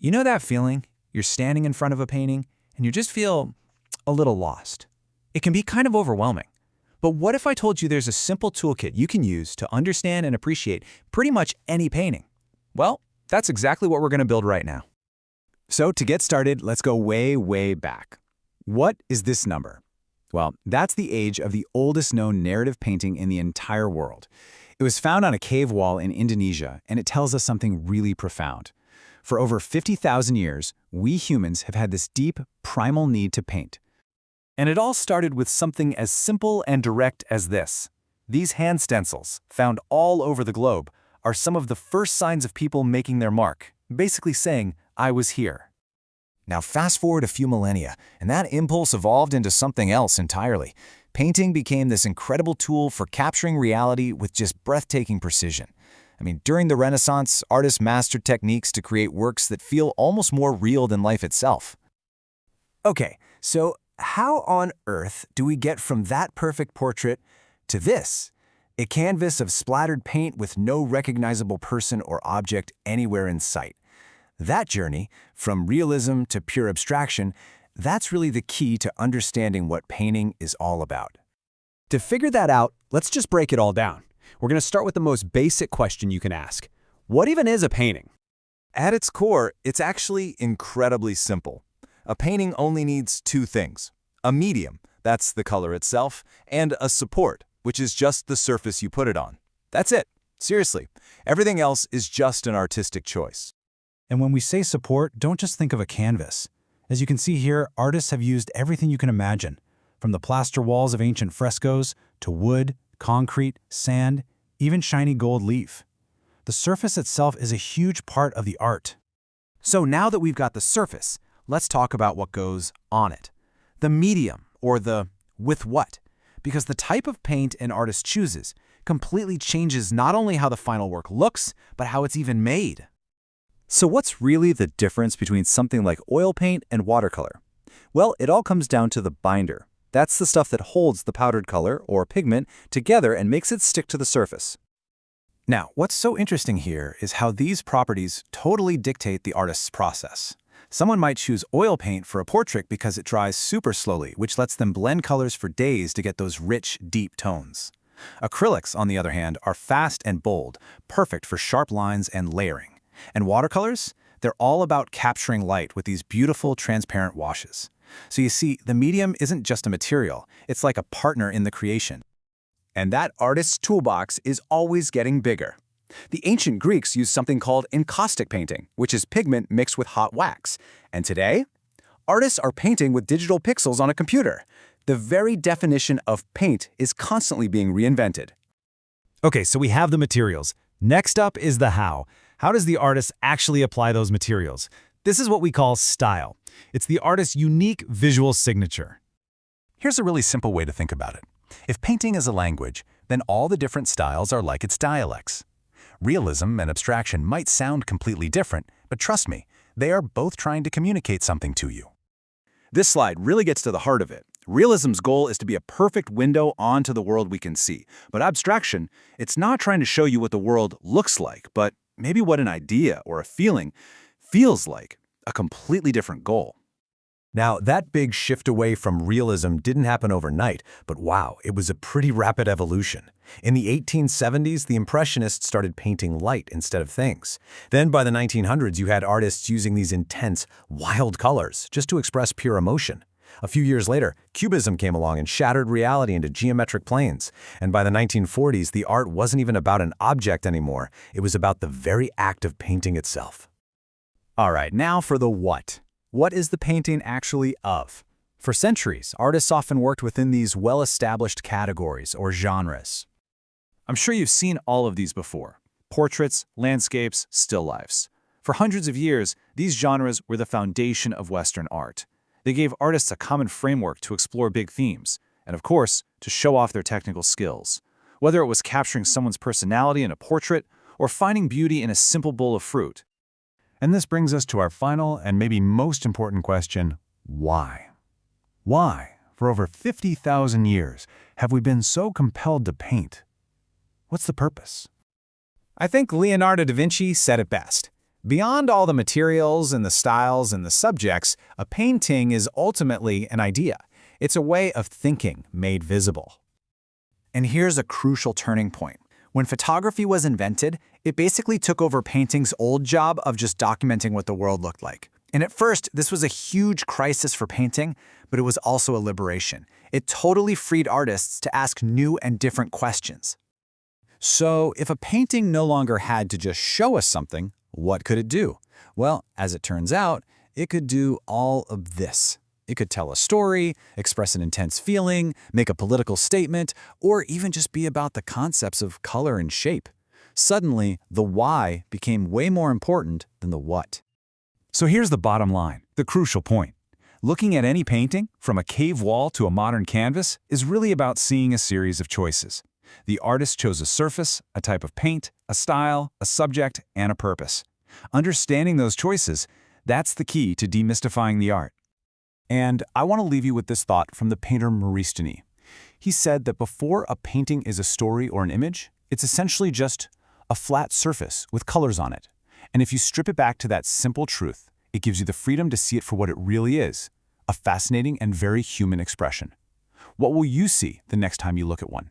You know that feeling? You're standing in front of a painting and you just feel a little lost. It can be kind of overwhelming. But what if I told you there's a simple toolkit you can use to understand and appreciate pretty much any painting? Well, that's exactly what we're going to build right now. So to get started, let's go way, way back. What is this number? Well, that's the age of the oldest known narrative painting in the entire world. It was found on a cave wall in Indonesia, and it tells us something really profound. For over 50,000 years, we humans have had this deep, primal need to paint. And it all started with something as simple and direct as this. These hand stencils, found all over the globe, are some of the first signs of people making their mark, basically saying, "I was here." Now fast forward a few millennia, and that impulse evolved into something else entirely. Painting became this incredible tool for capturing reality with just breathtaking precision. I mean, during the Renaissance, artists mastered techniques to create works that feel almost more real than life itself. Okay, so how on earth do we get from that perfect portrait to this? A canvas of splattered paint with no recognizable person or object anywhere in sight. That journey, from realism to pure abstraction, that's really the key to understanding what painting is all about. To figure that out, let's just break it all down. We're going to start with the most basic question you can ask. What even is a painting? At its core, it's actually incredibly simple. A painting only needs two things: a medium, that's the color itself, and a support, which is just the surface you put it on. That's it. Seriously, everything else is just an artistic choice. And when we say support, don't just think of a canvas. As you can see here, artists have used everything you can imagine, from the plaster walls of ancient frescoes to wood, concrete, sand, even shiny gold leaf. The surface itself is a huge part of the art. So now that we've got the surface, let's talk about what goes on it. The medium, or the with what, because the type of paint an artist chooses completely changes not only how the final work looks, but how it's even made. So what's really the difference between something like oil paint and watercolor? Well, it all comes down to the binder. That's the stuff that holds the powdered color, or pigment, together and makes it stick to the surface. Now, what's so interesting here is how these properties totally dictate the artist's process. Someone might choose oil paint for a portrait because it dries super slowly, which lets them blend colors for days to get those rich, deep tones. Acrylics, on the other hand, are fast and bold, perfect for sharp lines and layering. And watercolors? They're all about capturing light with these beautiful, transparent washes. So you see, the medium isn't just a material, it's like a partner in the creation. And that artist's toolbox is always getting bigger. The ancient Greeks used something called encaustic painting, which is pigment mixed with hot wax. And today, artists are painting with digital pixels on a computer. The very definition of paint is constantly being reinvented. Okay, so we have the materials. Next up is the how. How does the artist actually apply those materials? This is what we call style. It's the artist's unique visual signature. Here's a really simple way to think about it. If painting is a language, then all the different styles are like its dialects. Realism and abstraction might sound completely different, but trust me, they are both trying to communicate something to you. This slide really gets to the heart of it. Realism's goal is to be a perfect window onto the world we can see. But abstraction, it's not trying to show you what the world looks like, but maybe what an idea or a feeling feels like. A completely different goal. Now, that big shift away from realism didn't happen overnight, but wow, it was a pretty rapid evolution. In the 1870s, the Impressionists started painting light instead of things. Then by the 1900s, you had artists using these intense, wild colors just to express pure emotion. A few years later, Cubism came along and shattered reality into geometric planes. And by the 1940s, the art wasn't even about an object anymore. It was about the very act of painting itself. All right, now for the what. What is the painting actually of? For centuries, artists often worked within these well-established categories or genres. I'm sure you've seen all of these before: portraits, landscapes, still lifes. For hundreds of years, these genres were the foundation of Western art. They gave artists a common framework to explore big themes, and of course, to show off their technical skills. Whether it was capturing someone's personality in a portrait or finding beauty in a simple bowl of fruit. And this brings us to our final and maybe most important question: why? Why, for over 50,000 years, have we been so compelled to paint? What's the purpose? I think Leonardo da Vinci said it best. Beyond all the materials and the styles and the subjects, a painting is ultimately an idea. It's a way of thinking made visible. And here's a crucial turning point. When photography was invented, it basically took over painting's old job of just documenting what the world looked like. And at first, this was a huge crisis for painting, but it was also a liberation. It totally freed artists to ask new and different questions. So, if a painting no longer had to just show us something, what could it do? Well, as it turns out, it could do all of this. It could tell a story, express an intense feeling, make a political statement, or even just be about the concepts of color and shape. Suddenly, the why became way more important than the what. So here's the bottom line, the crucial point. Looking at any painting, from a cave wall to a modern canvas, is really about seeing a series of choices. The artist chose a surface, a type of paint, a style, a subject, and a purpose. Understanding those choices, that's the key to demystifying the art. And I want to leave you with this thought from the painter Maurice Denis. He said that before a painting is a story or an image, it's essentially just a flat surface with colors on it. And if you strip it back to that simple truth, it gives you the freedom to see it for what it really is, a fascinating and very human expression. What will you see the next time you look at one?